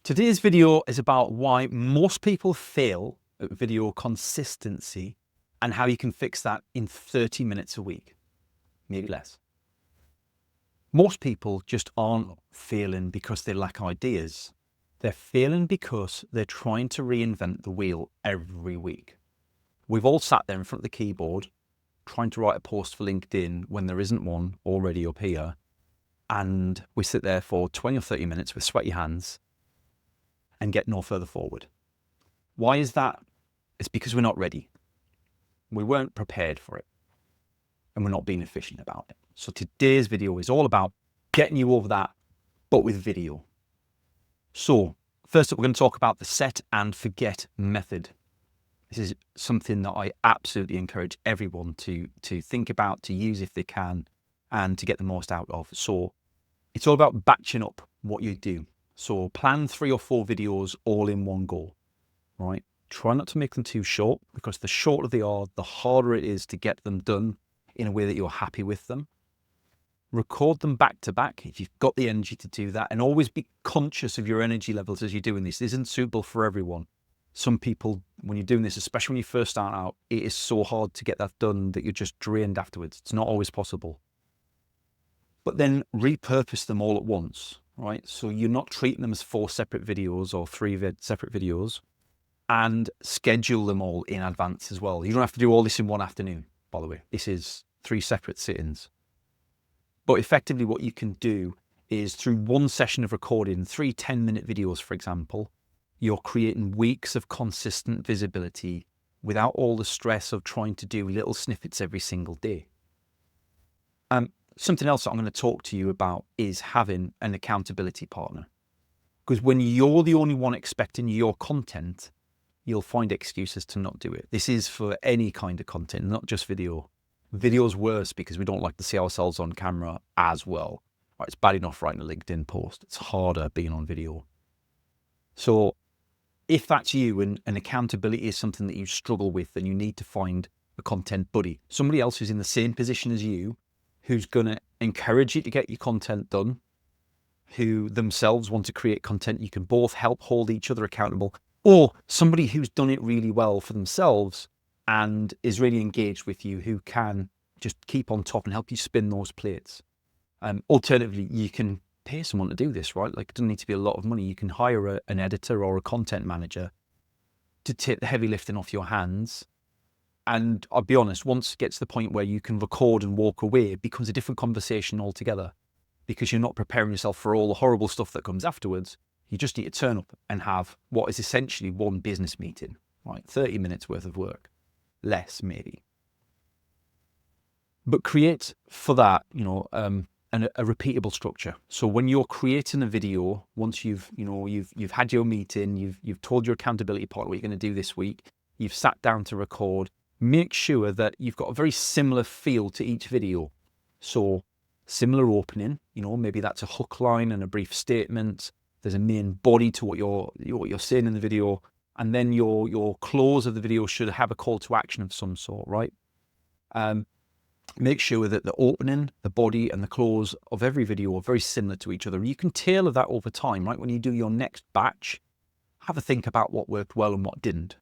Today's video is about why most people fail at video consistency and how you can fix that in 30 minutes a week, maybe less. Most people just aren't failing because they lack ideas. They're failing because they're trying to reinvent the wheel every week. We've all sat there in front of the keyboard trying to write a post for LinkedIn when there isn't one already up here. And we sit there for 20 or 30 minutes with sweaty hands and get no further forward. Why is that? It's because we're not ready. We weren't prepared for it. And we're not being efficient about it. So today's video is all about getting you over that, but with video. So first up, we're going to talk about the set and forget method. This is something that I absolutely encourage everyone to think about, to use if they can, and to get the most out of. So it's all about batching up what you do. So plan 3 or 4 videos all in one go, right? Try not to make them too short, because the shorter they are, the harder it is to get them done in a way that you're happy with them. Record them back to back if you've got the energy to do that, and always be conscious of your energy levels as you're doing this. This isn't suitable for everyone. Some people, when you're doing this, especially when you first start out, it is so hard to get that done that you're just drained afterwards. It's not always possible. But then repurpose them all at once, right? So you're not treating them as 4 separate videos or 3 separate videos, and schedule them all in advance as well. You don't have to do all this in one afternoon, by the way. This is 3 separate sit-ins. But effectively what you can do is, through one session of recording, 3 10-minute videos, for example, you're creating weeks of consistent visibility without all the stress of trying to do little snippets every single day. Something else that I'm going to talk to you about is having an accountability partner. Because when you're the only one expecting your content, you'll find excuses to not do it. This is for any kind of content, not just video. Video's worse because we don't like to see ourselves on camera as well. Right, it's bad enough writing a LinkedIn post. It's harder being on video. So if that's you and accountability is something that you struggle with, then you need to find a content buddy, somebody else who's in the same position as you, who's going to encourage you to get your content done, who themselves want to create content. You can both help hold each other accountable, or somebody who's done it really well for themselves and is really engaged with you, who can just keep on top and help you spin those plates. Alternatively, you can pay someone to do this, right? Like, it doesn't need to be a lot of money. You can hire an editor or a content manager to take the heavy lifting off your hands. And I'll be honest, once it gets to the point where you can record and walk away, it becomes a different conversation altogether, because you're not preparing yourself for all the horrible stuff that comes afterwards. You just need to turn up and have what is essentially one business meeting, right? 30 minutes worth of work, less maybe. But create for that, a repeatable structure. So when you're creating a video, once you've had your meeting, you've told your accountability partner what you're going to do this week, you've sat down to record, make sure that you've got a very similar feel to each video. So similar opening, maybe that's a hook line and a brief statement. There's a main body to what you're saying in the video, and then your close of the video should have a call to action of some sort, right? Make sure that the opening, the body, and the close of every video are very similar to each other. You can tailor that over time, right? When you do your next batch, have a think about what worked well and what didn't.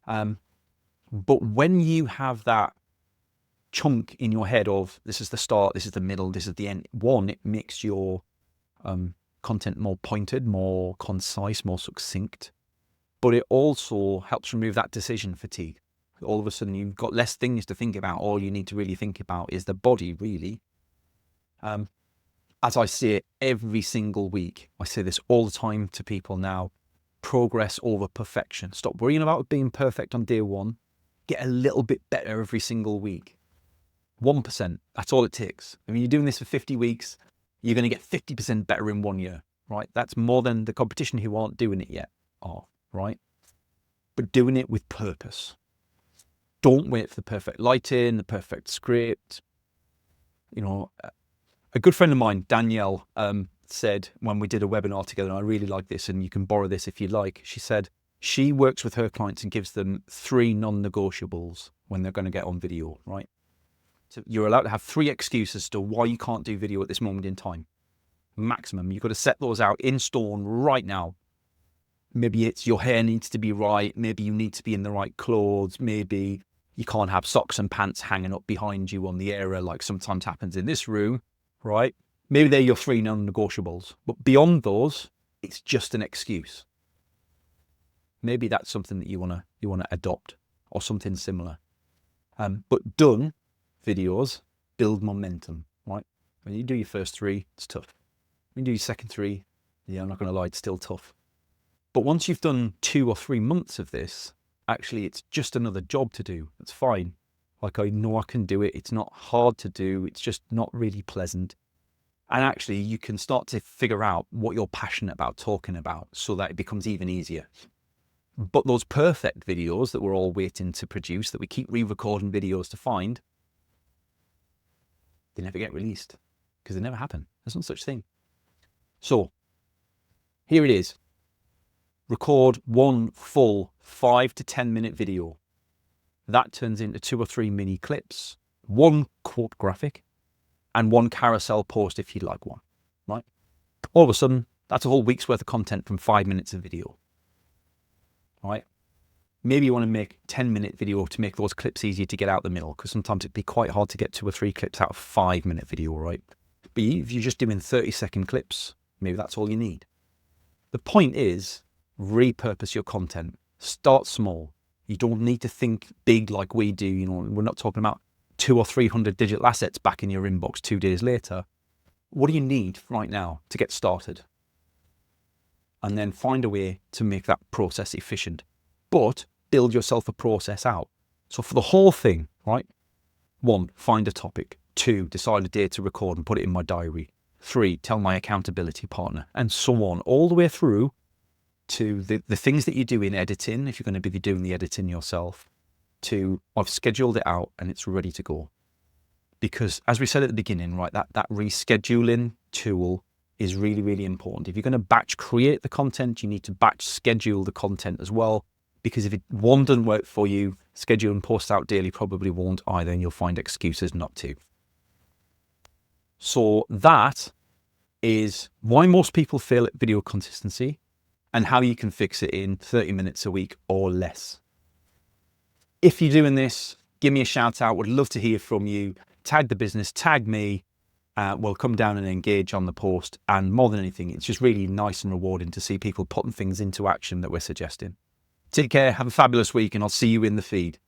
But when you have that chunk in your head of, this is the start, this is the middle, this is the end, it makes your content more pointed, more concise, more succinct. But it also helps remove that decision fatigue. All of a sudden, you've got less things to think about. All you need to really think about is the body, really. As I say it every single week, I say this all the time to people now: progress over perfection. Stop worrying about being perfect on day one. Get a little bit better every single week. 1%, that's all it takes. I mean, you're doing this for 50 weeks, you're going to get 50% better in 1 year, right? That's more than the competition who aren't doing it yet are, right? But doing it with purpose. Don't wait for the perfect lighting, the perfect script. A good friend of mine, Danielle, said when we did a webinar together, and I really like this, and you can borrow this if you like. She said she works with her clients and gives them 3 non-negotiables when they're going to get on video, right? So you're allowed to have 3 excuses as to why you can't do video at this moment in time. Maximum. You've got to set those out in stone right now. Maybe it's your hair needs to be right. Maybe you need to be in the right clothes. Maybe you can't have socks and pants hanging up behind you on the area like sometimes happens in this room, right? Maybe they're your 3 non-negotiables. But beyond those, it's just an excuse. Maybe that's something that you want to adopt or something similar. But done videos build momentum, right? When you do your first 3, it's tough. When you do your second 3, yeah, I'm not going to lie, it's still tough. But once you've done 2 or 3 months of this, actually it's just another job to do. It's fine. Like, I know I can do it. It's not hard to do. It's just not really pleasant. And actually you can start to figure out what you're passionate about talking about so that it becomes even easier. But those perfect videos that we're all waiting to produce, that we keep re-recording videos to find, they never get released because they never happen. There's no such thing. So here it is. Record one full 5 to 10 minute video. That turns into 2 or 3 mini clips, 1 quote graphic, and 1 carousel post if you'd like one, right? All of a sudden, that's a whole week's worth of content from 5 minutes of video, right? Maybe you want to make 10-minute video to make those clips easier to get out the middle, because sometimes it'd be quite hard to get 2 or 3 clips out of 5-minute video, right? But if you're just doing 30-second clips, maybe that's all you need. The point is, repurpose your content. Start small. You don't need to think big like we do. You know, we're not talking about 200 or 300 digital assets back in your inbox 2 days later. What do you need right now to get started? And then find a way to make that process efficient. But build yourself a process out. So for the whole thing, right? 1, find a topic. 2, decide a day to record and put it in my diary. 3, tell my accountability partner, and so on, all the way through to the things that you do in editing, if you're going to be doing the editing yourself, to I've scheduled it out and it's ready to go. Because as we said at the beginning, right, that rescheduling tool is really, really important. If you're going to batch create the content, you need to batch schedule the content as well. Because if one doesn't work for you, schedule and post out daily probably won't either, and you'll find excuses not to. So that is why most people fail at video consistency, and how you can fix it in 30 minutes a week or less. If you're doing this, give me a shout out. Would love to hear from you. Tag the business, tag me. We'll come down and engage on the post. And more than anything, it's just really nice and rewarding to see people putting things into action that we're suggesting. Take care, have a fabulous week, and I'll see you in the feed.